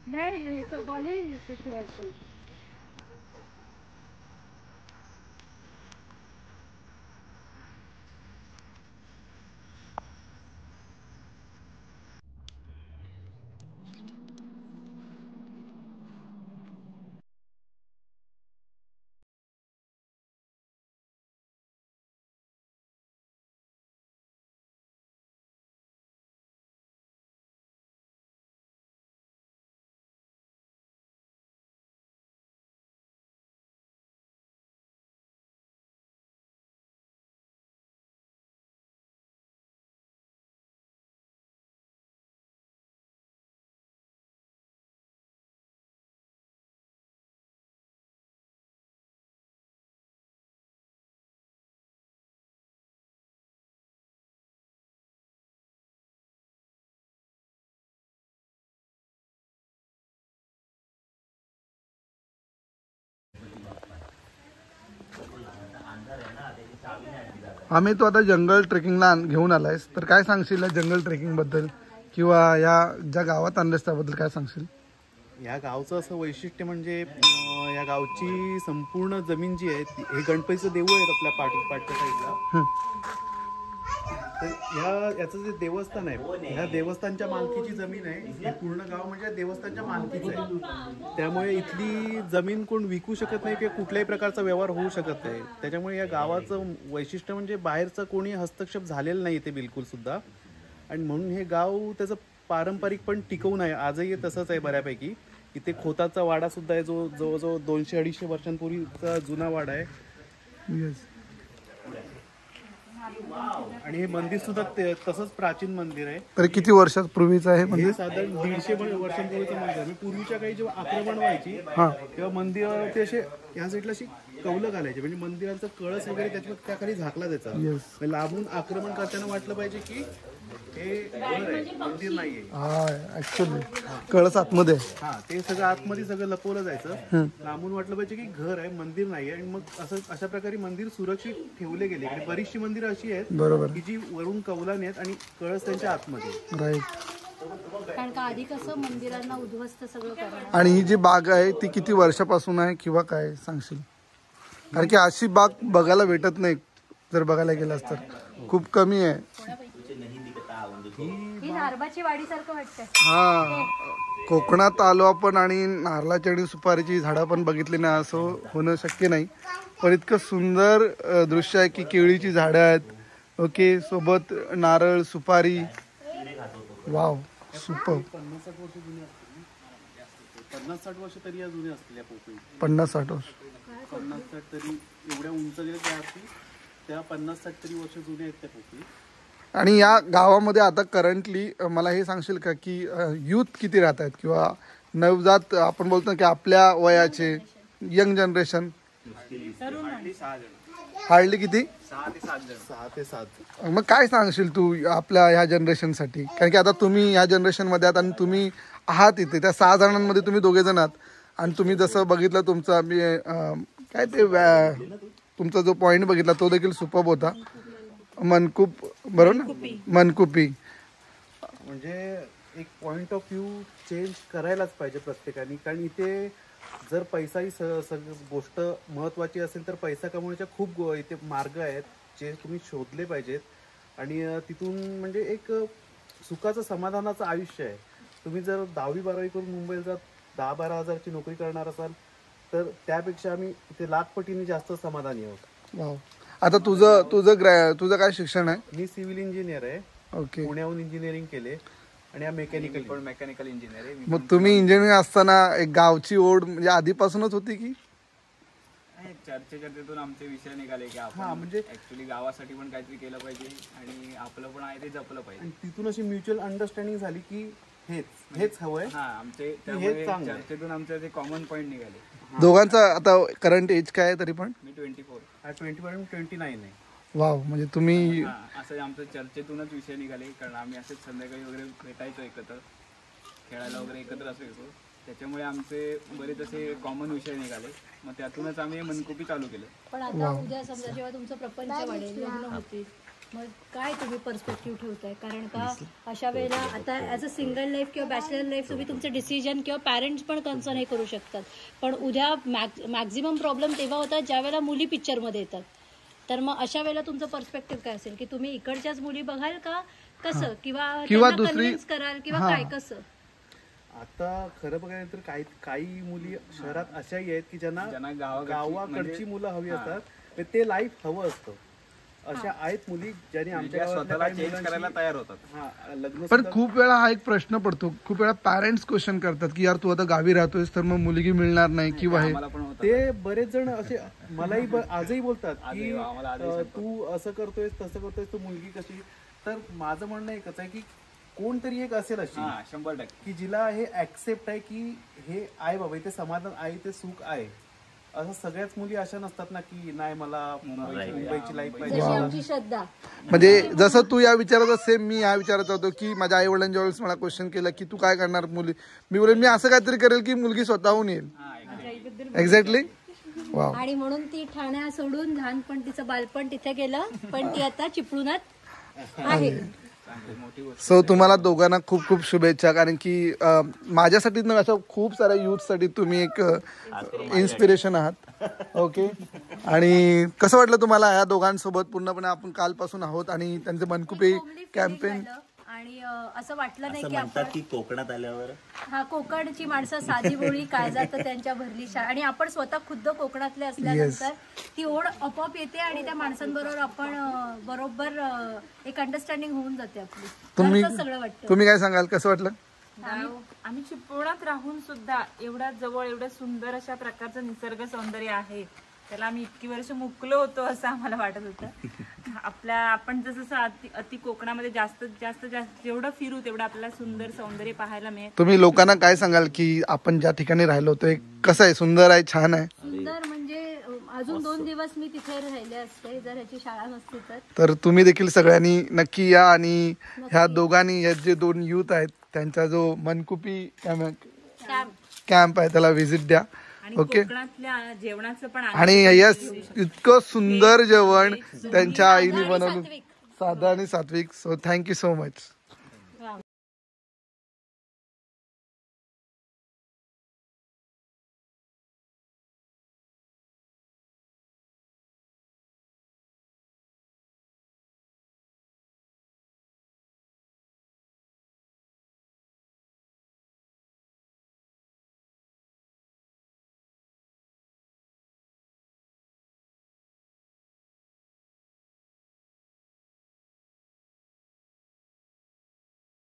नहीं तो बोले सिचुएशन आम्ही तो आता जंगल ट्रेकिंगला घेऊन आलायस तर काय सांगशील जंगल ट्रेकिंग बद्दल किंवा या ज्या गावात आणलेस त्याबद्दल काय सांगशील? या गावचं असं वैशिष्ट्य म्हणजे या गावची संपूर्ण जमीन जी आहे हे गणपतीचं देऊळ आहे आपल्या पाठच्या साईडला. तर याचं जे देवस्थान आहे ह्या देवस्थानच्या मालकीची जमीन आहे. हे पूर्ण गाव म्हणजे देवस्थानच्या मालकीचं आहे. त्यामुळे इथली जमीन कोण विकू शकत नाही किंवा कुठल्याही प्रकारचा व्यवहार होऊ शकत नाही. त्याच्यामुळे या गावाचं वैशिष्ट्य म्हणजे बाहेरचं कोणी हस्तक्षेप झालेलं नाही इथे बिलकुल सुद्धा. आणि म्हणून हे गाव त्याचं पारंपरिक पण टिकवून आहे. आजही तसंच आहे बऱ्यापैकी. इथे खोताचा वाडा सुद्धा आहे जो जवळजवळ 200-250 वर्षांपूर्वीचा जुना वाडा आहे. आणि हे मंदिर सुद्धा तसंच प्राचीन मंदिर आहे. तर किती वर्षापूर्वीचं आहे हे साधारण 150 वर्षांपूर्वीचं मंदिर आहे. पूर्वीच्या काही जेव्हा आक्रमण व्हायची तेव्हा मंदिरावरती असे या साईडला अशी कौलं घालायचे म्हणजे मंदिराचा कळस वगैरे त्या खाली झाकला जायचा. लांबून आक्रमण करताना वाटलं पाहिजे की हे मंदिर नाहीये. ऍक्च्युअली कळस आतमध्ये ते सगळं आतमध्ये सगळं लपवलं जायचं. लांबून वाटलं पाहिजे की घर आहे मंदिर नाहीये. आणि मग अशा प्रकारे मंदिर सुरक्षित ठेवले गेले. बरीचशी मंदिरं अशी आहेत बरोबर की जी वरून कौलाने आहेत आणि कळस त्यांच्या आतमध्ये. राईट. कारण का आधी कसं मंदिरांना उद्ध्वस्त सगळं करणार. आणि ही जी बाग आहे ती किती वर्षापासून आहे किंवा काय सांगशील? कारण की अशी बाग बघायला भेटत नाही. जर बघायला गेलास तर खूप कमी आहे. ही नारबाची वाडी सारखं वाटतं. कोकणात आलो आपण आणि नारळाची आणि सुपारीची झाडं पण बघितली ना असं होणं शक्य नाही. पण इतकं सुंदर दृश्य आहे की केळीची झाडं आहेत. ओके, सोबत नारळ सुपारी. Wow, super. 50-60 वर्ष तरी या जुन्या असतील या पोकळी. 50-60 वर्ष. 50-60 तरी एवढ्या उंच गेल्या त्या 50-60 तरी वर्ष जुन्या आहेत त्या पोकळी. आणि या गावामध्ये आता करंटली मला हे सांगशील का की यूथ किती राहत आहेत किंवा नवजात आपण बोलतो की आपल्या वयाचे यंग जनरेशन? हार्डली किती? 6 ते 7. मग काय सांगशील तू आपल्या ह्या जनरेशनसाठी? कारण की आता तुम्ही ह्या जनरेशनमध्ये आहात आणि तुम्ही आहात इथे. त्या 6 जणांमध्ये तुम्ही 2 जण आहात. आणि तुम्ही जसं बघितलं तुमचा काय ते तुमचा जो पॉईंट बघितला तो देखील सुपर्ब होता. मनकूप, बरोबर ना? मनकुपी म्हणजे एक पॉइंट ऑफ व्ह्यू चेंज करायलाच पाहिजे प्रत्येकाने. कारण इथे जर पैसा ही गोष्ट महत्त्वाची असेल तर पैसा कमवण्याच्या खूप इथे मार्ग आहेत जे तुम्ही शोधले पाहिजेत. आणि तिथून म्हणजे एक सुखाचं समाधानाचं आयुष्य आहे. तुम्ही जर 10वी-12वी करून मुंबईला जात 10-12 हजारची नोकरी करणार असाल तर त्यापेक्षा आम्ही इथे लाखपटीने जास्त समाधानी आहोत. आता तुझं काय शिक्षण आहे? मी सिव्हिल इंजिनियर आहे. ओके. पुण्याहून इंजिनिअरिंग केले आणि मेकॅनिकल इंजिनियर आहे. मग तुम्ही इंजिनिअरिंग असताना एक गावची ओढ म्हणजे आधीपासूनच होती की? चर्चेतून आमचे विषय निघाले की आपण म्हणजे ऍक्च्युली गावासाठी पण काहीतरी केलं पाहिजे आणि आपलं पण आहे ते जपलं पाहिजे. तिथून अशी म्युच्युअल अंडरस्टँडिंग झाली की हेच हवंय. आमचे चर्चेतून आमचे ते कॉमन पॉईंट निघाले. दोघांचा आता करंट एज काय आहे तरी पण? मी 24. 29 आहे. वाव, म्हणजे तुम्ही असं आमच्या चर्चेतूनच विषय निघाले. कारण आम्ही असेच संध्याकाळी वगैरे भेटायचो एकत्र, खेळायला वगैरे एकत्र असायचो. त्याच्यामुळे आमचे बरेच असे कॉमन विषय निघाले. मग त्यातूनच आम्ही मनकुपी चालू केलं. पण आता उद्या समजा जेव्हा तुमचं प्रपंच वाढेल, लग्न होतील मग काय तुम्ही पर्स्पेक्टिव्ह ठेवताय? कारण का अशा वेळेला आता ॲज अ सिंगल लाईफ किंवा बॅचलर लाईफ तुम्ही तुमचं डिसिजन किंवा पॅरेंट्स पण कन्सर्न हे करू शकतात, पण उद्या मॅक्झिमम प्रॉब्लेम तेव्हा होतात ज्या वेळेला मुली पिक्चरमध्ये येतात. तर मग अशा वेळेला तुमचं पर्स्पेक्टिव्ह काय असेल की तुम्ही इकडच्याच मुली बघाल का कसं, किंवा कन्व्हिन्स कराल किंवा काय कसं? आता खरं बघायला तर काही मुली शहरात अशाही आहेत की ज्यांना ज्यांना गावाकडची मुलं हवी असतात, ते लाईफ हवं असतं. अशा आहेत मुली ज्यांनी आमच्या स्वतःला चेंज करायला तयार होतात. लग्न पण खूप वेळा हा एक प्रश्न पडतो, खूप वेळा पॅरेंट्स क्वेश्चन करतात की यार तू आता गावी राहतोयस तर मग मुलगी मिळणार नाही किंवा हे. ते बरेच जण असे मलाही आजही बोलतात की तू असं करतोयस तसं करतोयस, तू मुलगी कशी. तर माझं म्हणणं एकच आहे की कोणतरी एक असेल अशी 100% की जिला हे ऍक्सेप्ट आहे की हे आहे बाबा, इथे समाधान आहे, ते सुख आहे. असं सगळ्याच मुली अशा नसतात ना की नाही मला मुंबईची लाईफ पाहिजे. जशी आमची श्रद्धा. म्हणजे जसं तू या विचारात सेम मी या विचारात होतो की माझ्या आई वडिलांच्या वेळेस मला क्वेश्चन केलं की तू काय करणार मुली, मी बोलेन मी असं काहीतरी करेल की मुलगी स्वतःहून येईल. एक्झॅक्टली. वाव. आणि म्हणून ती ठाण्या सोडून लहानपण तिचं बालपण तिथे गेलं, पण ती आता चिपळूणात आहे. सो तुम्हाला दोघांना खूप खूप शुभेच्छा, कारण की माझ्यासाठी ना अशा खूप साऱ्या यूथसाठी तुम्ही एक इन्स्पिरेशन आहात. ओके. आणि कसं वाटलं तुम्हाला या दोघांसोबत पूर्णपणे आपण कालपासून आहोत आणि त्यांचे मनकुपे कॅम्पेन? आणि असं वाटलं नाही असं की म्हणतात आपण की कोकणात आल्यावर कोकणची माणसं साधी बोळी काय जातं त्यांच्या भरली आणि आपण स्वतः खुद्द कोकणातले असल्यानंतर ती ओढ आपोआप येते आणि त्या माणसांबरोबर आपण बरोबर एक अंडरस्टँडिंग होऊन जाते आपली. सगळं वाटतं. तुम्ही काय सांगाल, कसं वाटलं? आम्ही चिपळूणात राहून सुद्धा एवढ्या जवळ एवढं सुंदर अशा प्रकारचं निसर्ग सौंदर्य आहे, त्याला आम्ही इतकी वर्ष मुकलो होतो असं आम्हाला वाटत होतं. आपण जसं अति कोकणामध्ये जास्तीत जास्त जेवढं फिरू तेवढं आपल्याला सुंदर सौंदर्य पाहायला मिळेल. तुम्ही लोकांना काय सांगाल की आपण ज्या ठिकाणी राहिलो होतो कसं आहे, सुंदर आहे, छान आहे? सुंदर म्हणजे अजून 2 दिवस मी तिथे राहिले असते जर ह्याची शाळा नसती तर. तुम्ही देखील सगळ्यांनी नक्की या आणि ह्या दोघांनी या जे 2 यूथ आहेत त्यांचा जो मनकुपी कॅम्प आहे त्याला व्हिजिट द्या. ओके. जेवणाचं पण आणि यस, इतकं सुंदर जेवण त्यांच्या आईने बनवलं, साधं आणि सात्विक. So thank you so much.